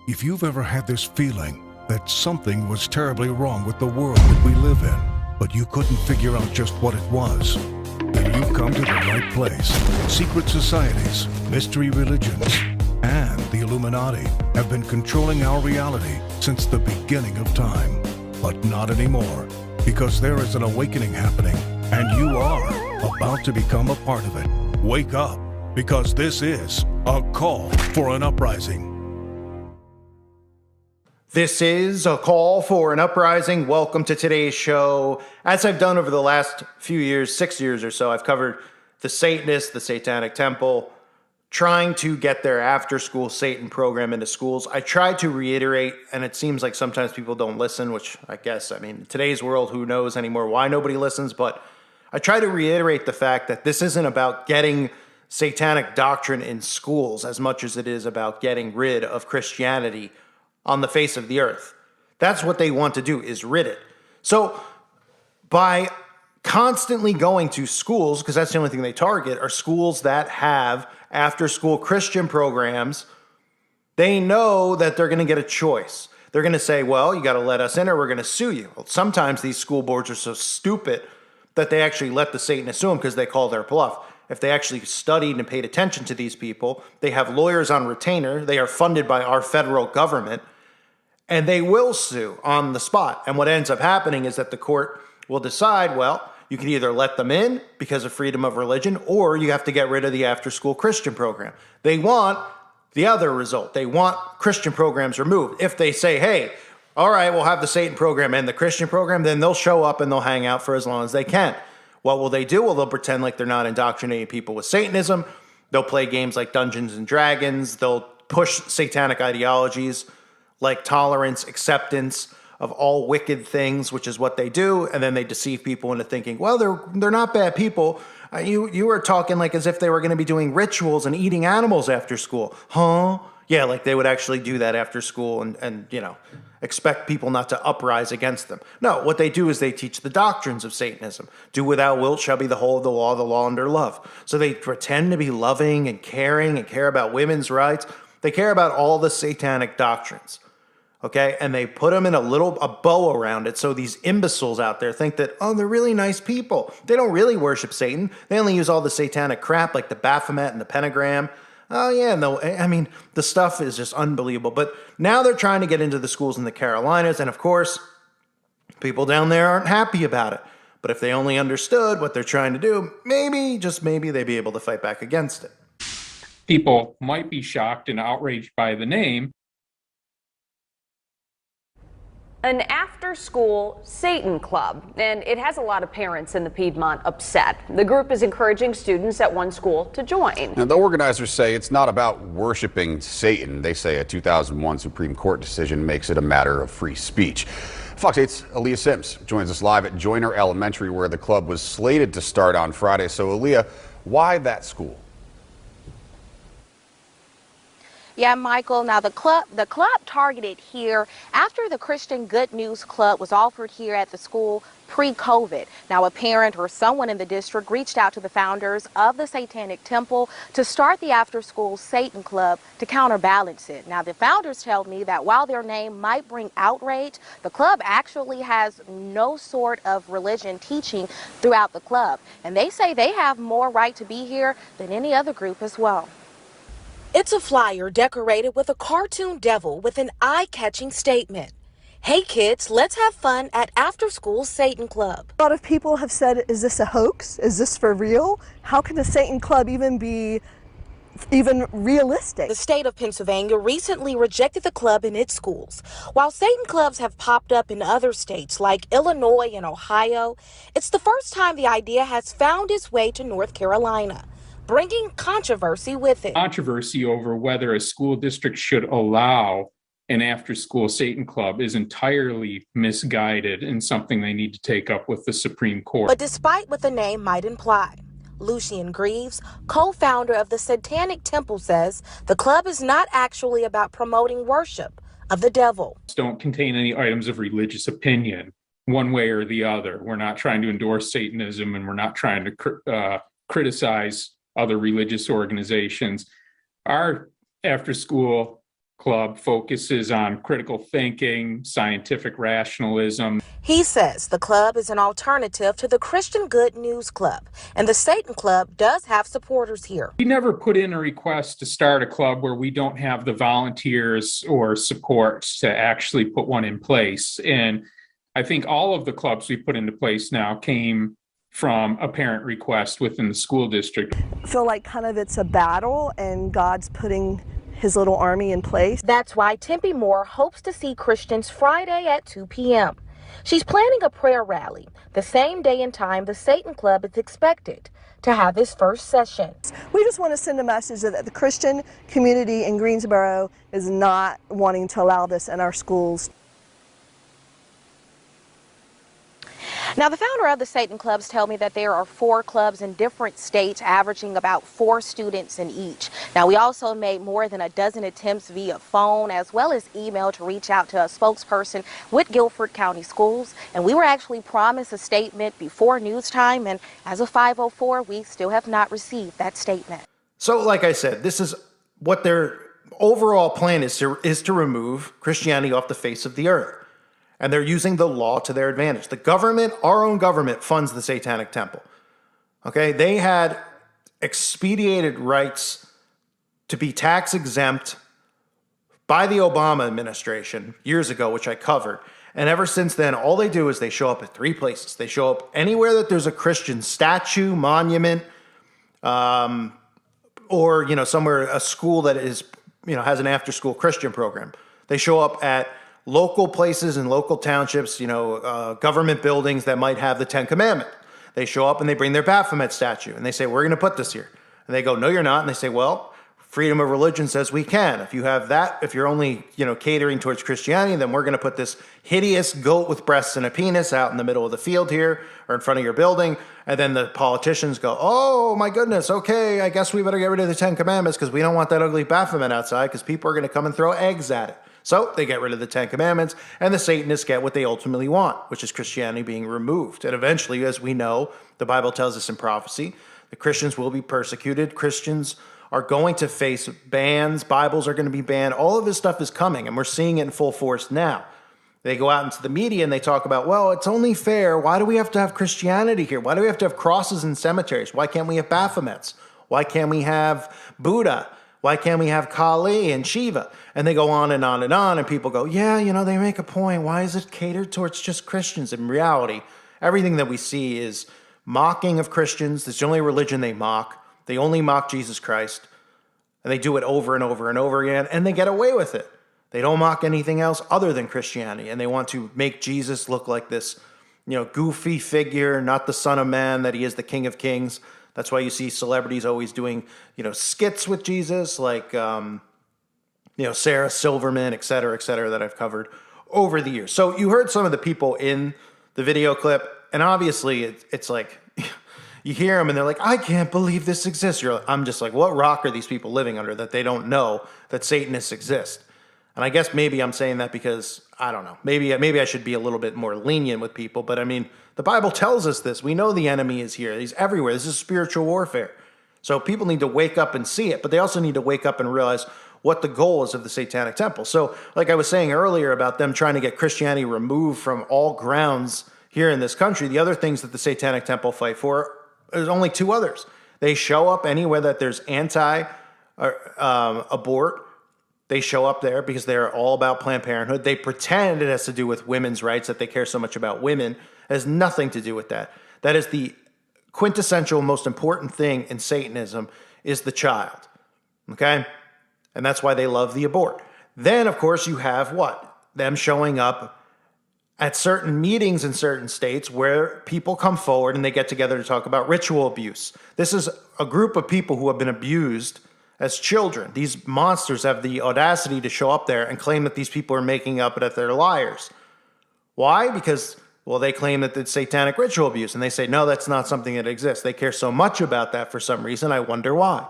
If you've ever had this feeling that something was terribly wrong with the world that we live in, but you couldn't figure out just what it was, then you've come to the right place. Secret societies, mystery religions, and the Illuminati have been controlling our reality since the beginning of time. But not anymore, because there is an awakening happening, and you are about to become a part of it. Wake up, because this is a call for an uprising. This is a call for an uprising. Welcome to today's show. As I've done over the last few years, 6 years or so, I've covered the Satanists, the Satanic Temple, trying to get their after-school Satan program into schools. I tried to reiterate, and it seems like sometimes people don't listen, which I guess, in today's world, who knows anymore why nobody listens, but I try to reiterate the fact that this isn't about getting satanic doctrine in schools as much as it is about getting rid of Christianity on the face of the earth. That's what they want to do, is rid it. So by constantly going to schools, because that's the only thing they target, are schools that have after-school Christian programs, they know that they're going to get a choice. They're going to say, well, you got to let us in or we're going to sue you. Well, sometimes these school boards are so stupid that they actually let the Satanists sue them because they call their bluff. If they actually studied and paid attention to these people, they have lawyers on retainer, they are funded by our federal government, and they will sue on the spot. And what ends up happening is that the court will decide, well, you can either let them in because of freedom of religion, or you have to get rid of the after-school Christian program. They want the other result. They want Christian programs removed. If they say, hey, all right, we'll have the Satan program and the Christian program, then they'll show up and they'll hang out for as long as they can. What will they do? Well, they'll pretend like they're not indoctrinating people with Satanism. They'll play games like Dungeons and Dragons. They'll push satanic ideologies like tolerance, acceptance of all wicked things, which is what they do. And then they deceive people into thinking, well, they're not bad people. You were talking like as if they were going to be doing rituals and eating animals after school. Huh? Yeah, like they would actually do that after school and expect people not to uprise against them. No, what they do is they teach the doctrines of Satanism. Do without will shall be the whole of the law under love. So they pretend to be loving and caring and care about women's rights. They care about all the satanic doctrines. Okay, and they put them in a bow around it so these imbeciles out there think that, oh, they're really nice people. They don't really worship Satan. They only use all the satanic crap like the Baphomet and the pentagram. Oh, yeah, no, the stuff is just unbelievable. But now they're trying to get into the schools in the Carolinas, and of course, people down there aren't happy about it. But if they only understood what they're trying to do, maybe, just maybe, they'd be able to fight back against it. People might be shocked and outraged by the name. An after-school Satan club, and it has a lot of parents in the Piedmont upset. The group is encouraging students at one school to join. Now, the organizers say it's not about worshiping Satan. They say a 2001 Supreme Court decision makes it a matter of free speech. Fox 8's Aaliyah Sims joins us live at Joyner Elementary, where the club was slated to start on Friday. So, Aaliyah, why that school? Yeah, Michael. Now, the club targeted here after the Christian Good News Club was offered here at the school pre-COVID. Now, a parent or someone in the district reached out to the founders of the Satanic Temple to start the after-school Satan Club to counterbalance it. Now, the founders tell me that while their name might bring outrage, the club actually has no sort of religion teaching throughout the club. And they say they have more right to be here than any other group as well. It's a flyer decorated with a cartoon devil with an eye-catching statement. Hey kids, let's have fun at After School Satan Club. A lot of people have said, is this a hoax? Is this for real? How can a Satan Club even be realistic? The state of Pennsylvania recently rejected the club in its schools. While Satan clubs have popped up in other states like Illinois and Ohio, it's the first time the idea has found its way to North Carolina, bringing controversy with it. Controversy over whether a school district should allow an after-school Satan club is entirely misguided and something they need to take up with the Supreme Court. But despite what the name might imply, Lucian Greaves, co-founder of the Satanic Temple, says the club is not actually about promoting worship of the devil. Don't contain any items of religious opinion one way or the other. We're not trying to endorse Satanism, and we're not trying to criticize other religious organizations. Our after-school club focuses on critical thinking, scientific rationalism. He says the club is an alternative to the Christian Good News Club, and the Satan Club does have supporters here. We never put in a request to start a club where we don't have the volunteers or support to actually put one in place. And I think all of the clubs we put into place now came from a parent request within the school district. I feel like kind of it's a battle and God's putting his little army in place. That's why Tempe Moore hopes to see Christians Friday at 2 p.m. She's planning a prayer rally, the same day and time the Satan Club is expected to have its first session. We just want to send a message that the Christian community in Greensboro is not wanting to allow this in our schools. Now, the founder of the Satan Clubs tell me that there are 4 clubs in different states averaging about 4 students in each. Now, we also made more than a dozen attempts via phone as well as email to reach out to a spokesperson with Guilford County Schools, and we were actually promised a statement before news time, and as of 5:04, we still have not received that statement. So, like I said, this is what their overall plan is to remove Christianity off the face of the earth. And they're using the law to their advantage. The government, our own government, funds the Satanic Temple. Okay? They had expedited rights to be tax exempt by the Obama administration years ago, which I covered. And ever since then, all they do is they show up at 3 places. They show up anywhere that there's a Christian statue, monument, or, somewhere, a school that is, has an after-school Christian program. They show up at local places and local townships, government buildings that might have the 10 Commandments. They show up and they bring their Baphomet statue and they say, we're going to put this here. And they go, no, you're not. And they say, well, freedom of religion says we can. If you have that, if you're only, catering towards Christianity, then we're going to put this hideous goat with breasts and a penis out in the middle of the field here or in front of your building. And then the politicians go, oh my goodness, okay, I guess we better get rid of the 10 Commandments because we don't want that ugly Baphomet outside because people are going to come and throw eggs at it. So they get rid of the 10 Commandments, and the Satanists get what they ultimately want, which is Christianity being removed. And eventually, as we know, the Bible tells us in prophecy, the Christians will be persecuted. Christians are going to face bans. Bibles are going to be banned. All of this stuff is coming, and we're seeing it in full force now. They go out into the media and they talk about, well, it's only fair. Why do we have to have Christianity here? Why do we have to have crosses in cemeteries? Why can't we have Baphomets? Why can't we have Buddha? Why can't we have Kali and Shiva? And they go on and on and on, and people go, yeah, they make a point. Why is it catered towards just Christians? In reality, everything that we see is mocking of Christians. It's the only religion they mock. They only mock Jesus Christ, and they do it over and over and over again, and they get away with it. They don't mock anything else other than Christianity, and they want to make Jesus look like this, goofy figure, not the Son of Man, that he is the King of Kings. That's why you see celebrities always doing, skits with Jesus, like, Sarah Silverman, et cetera, that I've covered over the years. So you heard some of the people in the video clip, and obviously it's like, you hear them and they're like, I can't believe this exists. I'm just like, what rock are these people living under that they don't know that Satanists exist? And I guess maybe I'm saying that because, I don't know, maybe I should be a little bit more lenient with people, but I mean, the Bible tells us this. We know the enemy is here. He's everywhere. This is spiritual warfare. So people need to wake up and see it, but they also need to wake up and realize what the goal is of the Satanic Temple. So like I was saying earlier about them trying to get Christianity removed from all grounds here in this country, the other things that the Satanic Temple fight for, there's only 2 others. They show up anywhere that there's anti-abort. They show up there because they're all about Planned Parenthood. They pretend it has to do with women's rights, that they care so much about women. It has nothing to do with that. That is the quintessential, most important thing in Satanism is the child. Okay? And that's why they love the abort. Then, of course, you have what? Them showing up at certain meetings in certain states where people come forward and they get together to talk about ritual abuse. This is a group of people who have been abused as children. These monsters have the audacity to show up there and claim that these people are making up that they're liars. Why? Because, well, they claim that it's satanic ritual abuse, and they say, no, that's not something that exists. They care so much about that for some reason. I wonder why.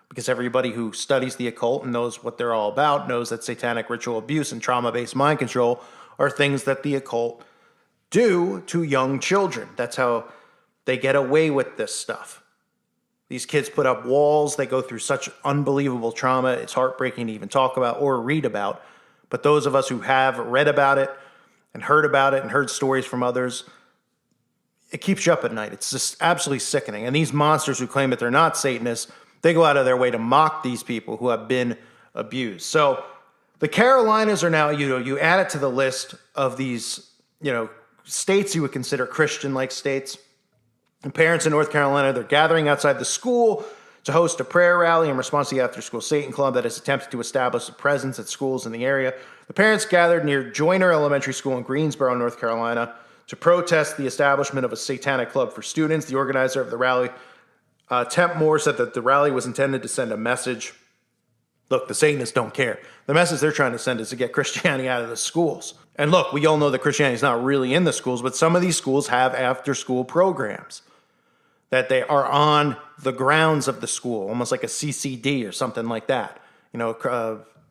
Because everybody who studies the occult and knows what they're all about knows that satanic ritual abuse and trauma-based mind control are things that the occult do to young children. That's how they get away with this stuff. These kids put up walls. They go through such unbelievable trauma. It's heartbreaking to even talk about or read about. But those of us who have read about it and heard stories from others, it keeps you up at night. It's just absolutely sickening. And these monsters who claim that they're not Satanists, they go out of their way to mock these people who have been abused. So the Carolinas are now, you add it to the list of these, states you would consider Christian-like states. And parents in North Carolina, they're gathering outside the school to host a prayer rally in response to the after-school Satan Club that has attempted to establish a presence at schools in the area. The parents gathered near Joyner Elementary School in Greensboro, North Carolina, to protest the establishment of a satanic club for students. The organizer of the rally, Temp Moore, said that the rally was intended to send a message. Look, the Satanists don't care. The message they're trying to send is to get Christianity out of the schools. And look, we all know that Christianity is not really in the schools, but some of these schools have after-school programs that they are on the grounds of the school, almost like a CCD or something like that.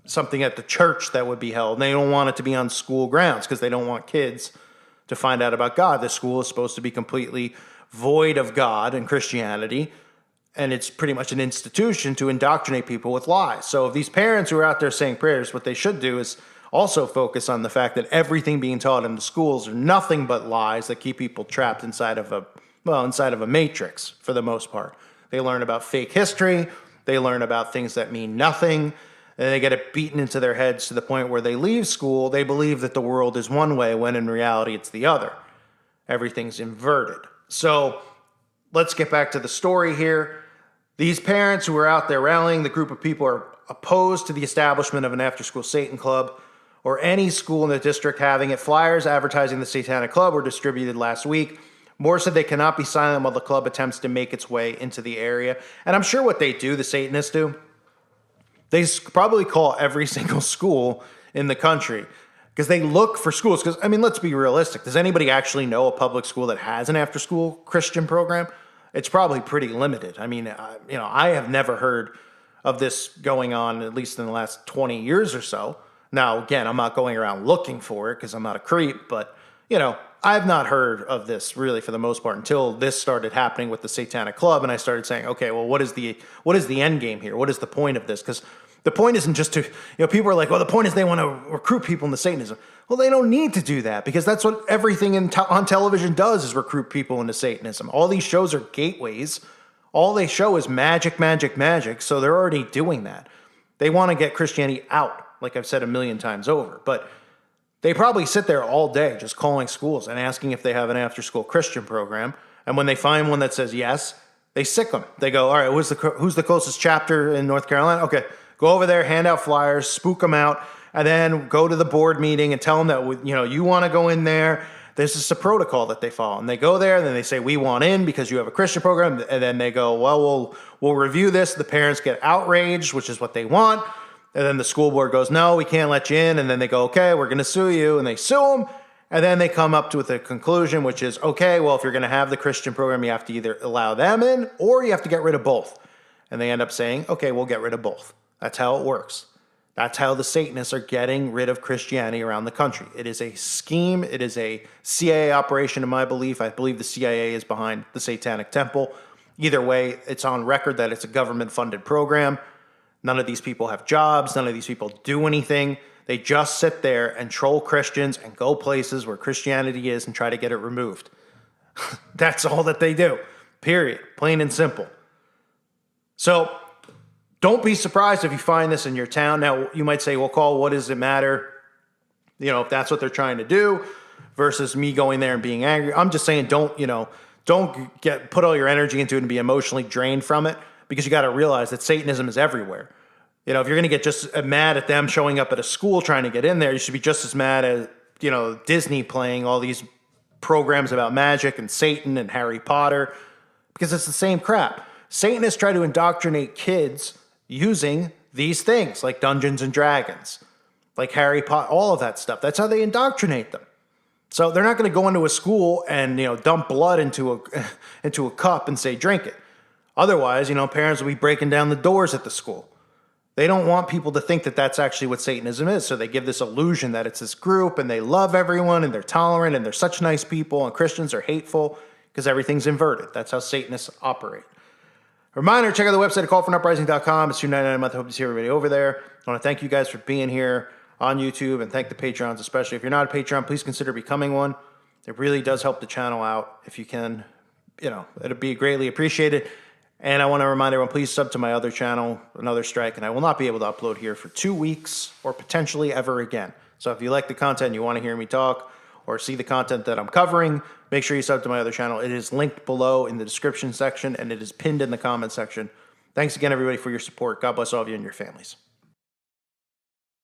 Something at the church that would be held. And they don't want it to be on school grounds because they don't want kids to find out about God. The school is supposed to be completely void of God and Christianity, and it's pretty much an institution to indoctrinate people with lies. So if these parents who are out there saying prayers, what they should do is also focus on the fact that everything being taught in the schools are nothing but lies that keep people trapped inside of a matrix for the most part. They learn about fake history, they learn about things that mean nothing, and they get it beaten into their heads to the point where they leave school, they believe that the world is one way when in reality it's the other. Everything's inverted. So let's get back to the story here. These parents who are out there rallying, the group of people are opposed to the establishment of an after-school Satan Club or any school in the district having it. Flyers advertising the Satanic Club were distributed last week. Moore said they cannot be silent while the club attempts to make its way into the area. And I'm sure what they do, the Satanists do, they probably call every single school in the country because they look for schools. Because, let's be realistic. Does anybody actually know a public school that has an after-school Christian program? It's probably pretty limited. I have never heard of this going on, at least in the last 20 years or so. Now, again, I'm not going around looking for it because I'm not a creep, but, I've not heard of this really for the most part until this started happening with the Satanic Club, and I started saying, okay, well, what is the end game here? What is the point of this? Because the point isn't just to, people are like, well, the point is they want to recruit people into Satanism. Well, they don't need to do that because that's what everything on television does is recruit people into Satanism. All these shows are gateways. All they show is magic, magic, magic, so they're already doing that. They want to get Christianity out, like I've said a million times over, but they probably sit there all day just calling schools and asking if they have an after-school Christian program. And when they find one that says yes, they sick them. They go, all right, who's the closest chapter in North Carolina? Okay, go over there, hand out flyers, spook them out, and then go to the board meeting and tell them that, you want to go in there. There's just a protocol that they follow. And they go there, and then they say, we want in because you have a Christian program. And then they go, well, we'll review this. The parents get outraged, which is what they want. And then the school board goes, no, we can't let you in. And then they go, okay, we're going to sue you. And they sue them. And then they come up with a conclusion, which is, okay, well, if you're going to have the Christian program, you have to either allow them in or you have to get rid of both. And they end up saying, okay, we'll get rid of both. That's how it works. That's how the Satanists are getting rid of Christianity around the country. It is a scheme. It is a CIA operation, in my belief. I believe the CIA is behind the Satanic Temple. Either way, it's on record that it's a government-funded program. None of these people have jobs. None of these people do anything. They just sit there and troll Christians and go places where Christianity is and try to get it removed. That's all that they do. Period. Plain and simple. So don't be surprised if you find this in your town. Now, you might say, well, Cole, what does it matter? If that's what they're trying to do versus me going there and being angry. I'm just saying don't put all your energy into it and be emotionally drained from it because you got to realize that Satanism is everywhere. If you're going to get just mad at them showing up at a school trying to get in there, you should be just as mad as, Disney playing all these programs about magic and Satan and Harry Potter because it's the same crap. Satanists try to indoctrinate kids using these things like Dungeons and Dragons, like Harry Potter, all of that stuff. That's how they indoctrinate them. So they're not going to go into a school and, dump blood into a cup and say, drink it. Otherwise, parents will be breaking down the doors at the school. They don't want people to think that that's actually what Satanism is. So they give this illusion that it's this group and they love everyone and they're tolerant and they're such nice people and Christians are hateful because everything's inverted. That's how Satanists operate. Reminder, check out the website at callforanuprising.com. It's $2.99 a month. I hope to see everybody over there. I want to thank you guys for being here on YouTube and thank the Patreons especially. If you're not a Patreon, please consider becoming one. It really does help the channel out. If you can, it'd be greatly appreciated. And I want to remind everyone, please sub to my other channel, Another Strike, and I will not be able to upload here for 2 weeks or potentially ever again. So if you like the content, you want to hear me talk or see the content that I'm covering, make sure you sub to my other channel. It is linked below in the description section, and it is pinned in the comment section. Thanks again, everybody, for your support. God bless all of you and your families.